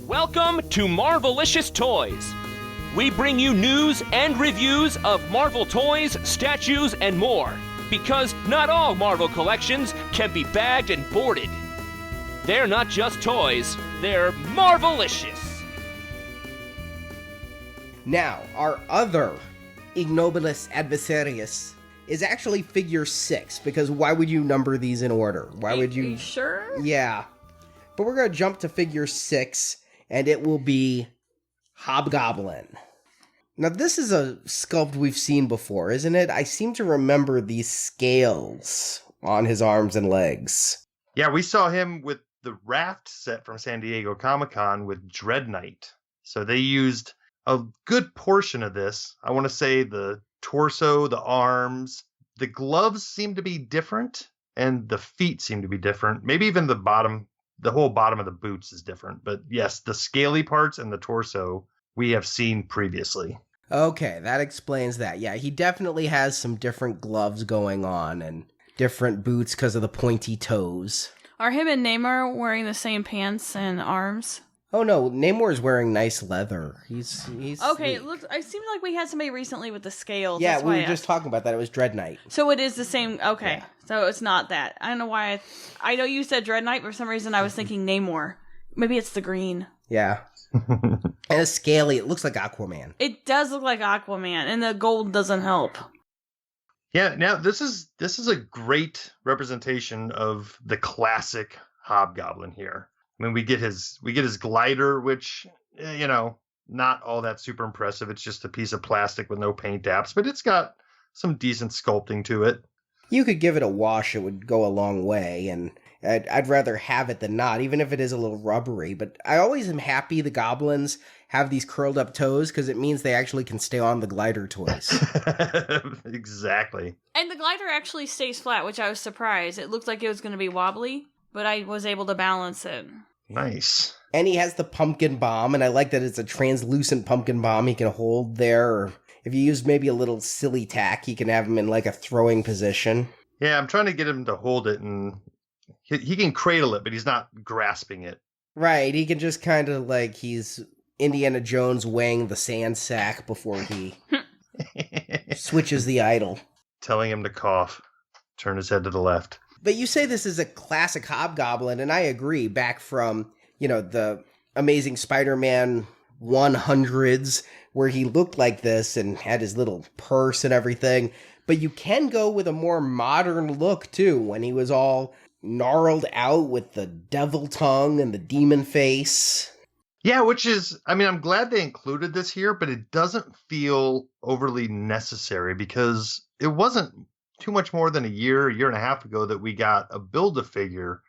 Welcome to Marvelicious Toys. We bring you news and reviews of Marvel toys, statues, and more. Because not all Marvel collections can be bagged and boarded. They're not just toys, they're Marvelicious. Now, our other ignobilis adversarius is actually figure 6, because why would you number these in order? Why would you... Are you sure? Yeah. But we're going to jump to figure 6, and it will be Hobgoblin. Now, this is a sculpt we've seen before, isn't it? I seem to remember these scales on his arms and legs. Yeah, we saw him with the Raft set from San Diego Comic-Con with Dread Knight. So they used a good portion of this. I want to say the torso, the arms, the gloves seem to be different, and the feet seem to be different. Maybe even the whole bottom of the boots is different. But yes, the scaly parts and the torso we have seen previously. Okay, that explains that. Yeah, he definitely has some different gloves going on and different boots because of the pointy toes. Are him and Namor wearing the same pants and arms? Oh no, Namor's wearing nice leather. He's okay. It seemed like we had somebody recently with the scales. Yeah, That's we why were I just asked. talking about that. It was Dread Knight. So it is the same. Okay, Yeah. So it's not that. I don't know why. I know you said Dread Knight, but for some reason I was thinking Namor. Maybe it's the green. Yeah. And it's scaly. It looks like Aquaman. It does look like Aquaman, and the gold doesn't help. Yeah, now this is a great representation of the classic Hobgoblin here. I mean, we get his glider, which, not all that super impressive. It's just a piece of plastic with no paint apps, but it's got some decent sculpting to it. You could give it a wash, it would go a long way, and I'd rather have it than not, even if it is a little rubbery. But I always am happy the goblins have these curled up toes, because it means they actually can stay on the glider toys. Exactly. And the glider actually stays flat, which I was surprised. It looked like it was going to be wobbly, but I was able to balance it. Nice. And he has the pumpkin bomb, and I like that it's a translucent pumpkin bomb he can hold there. Or if you use maybe a little silly tack, he can have him in like a throwing position. Yeah, I'm trying to get him to hold it, and he can cradle it, but he's not grasping it. Right, he can just kind of like he's Indiana Jones weighing the sand sack before he switches the idol. Telling him to cough. Turn his head to the left. But you say this is a classic Hobgoblin, and I agree, back from, the Amazing Spider-Man 100s, where he looked like this and had his little purse and everything. But you can go with a more modern look, too, when he was all gnarled out with the devil tongue and the demon face. Yeah, which is, I'm glad they included this here, but it doesn't feel overly necessary because it wasn't too much more than a year and a half ago that we got a Build-A-Figure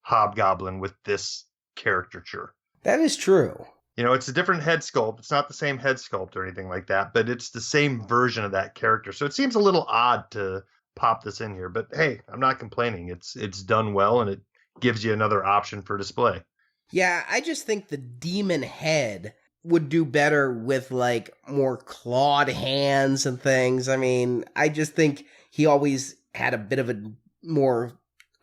Hobgoblin with this caricature. That is true. It's a different head sculpt. It's not the same head sculpt or anything like that, but it's the same version of that character. So it seems a little odd to pop this in here, but hey, I'm not complaining. It's done well, and it gives you another option for display. Yeah, I just think the demon head would do better with, like, more clawed hands and things. I just think he always had a bit of a more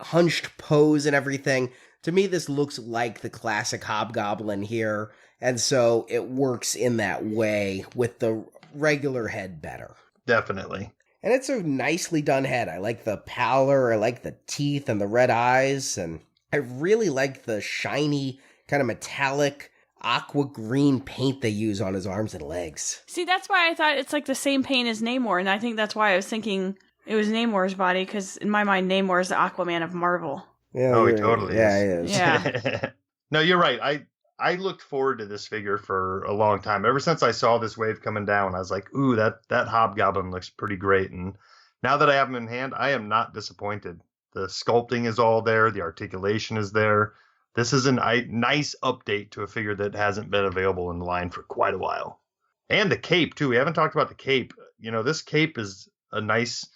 hunched pose and everything. To me, this looks like the classic Hobgoblin here, and so it works in that way with the regular head better. Definitely. And it's a nicely done head. I like the pallor, I like the teeth and the red eyes, and I really like the shiny, kind of metallic, aqua green paint they use on his arms and legs. See, that's why I thought it's like the same paint as Namor, and I think that's why I was thinking it was Namor's body, because in my mind, Namor is the Aquaman of Marvel. Yeah, he totally is. Yeah, he is. Yeah. No, you're right. I looked forward to this figure for a long time. Ever since I saw this wave coming down, I was like, ooh, that Hobgoblin looks pretty great. And now that I have him in hand, I am not disappointed. The sculpting is all there. The articulation is there. This is a nice update to a figure that hasn't been available in the line for quite a while. And the cape, too. We haven't talked about the cape. This cape is a nice...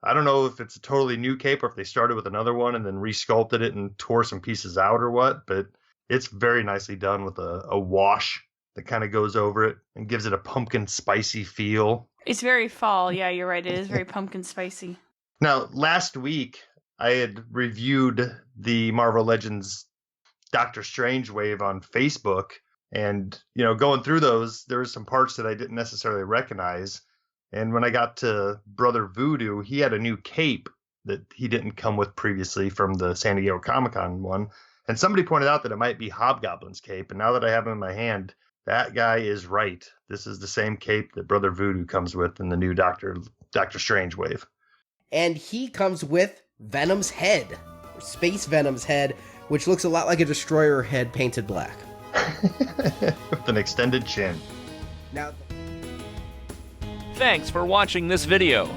I don't know if it's a totally new cape or if they started with another one and then resculpted it and tore some pieces out or what, but it's very nicely done with a wash that kind of goes over it and gives it a pumpkin spicy feel. It's very fall. Yeah, you're right. It is very pumpkin spicy. Now, last week, I had reviewed the Marvel Legends Doctor Strange wave on Facebook, And, you know, going through those, there were some parts that I didn't necessarily recognize. And when I got to Brother Voodoo, he had a new cape that he didn't come with previously from the San Diego Comic-Con one. And somebody pointed out that it might be Hobgoblin's cape. And now that I have him in my hand, that guy is right. This is the same cape that Brother Voodoo comes with in the new Doctor Strange wave. And he comes with Venom's head, or Space Venom's head, which looks a lot like a Destroyer head painted black. With an extended chin. Now, Thanks for watching this video.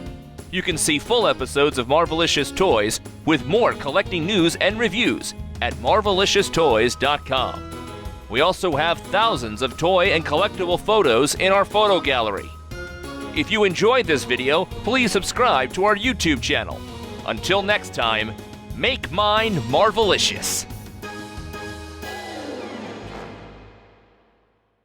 You can see full episodes of Marvelicious Toys with more collecting news and reviews at marvelicioustoys.com. We also have thousands of toy and collectible photos in our photo gallery. If you enjoyed this video, please subscribe to our YouTube channel. Until next time, make mine Marvelicious.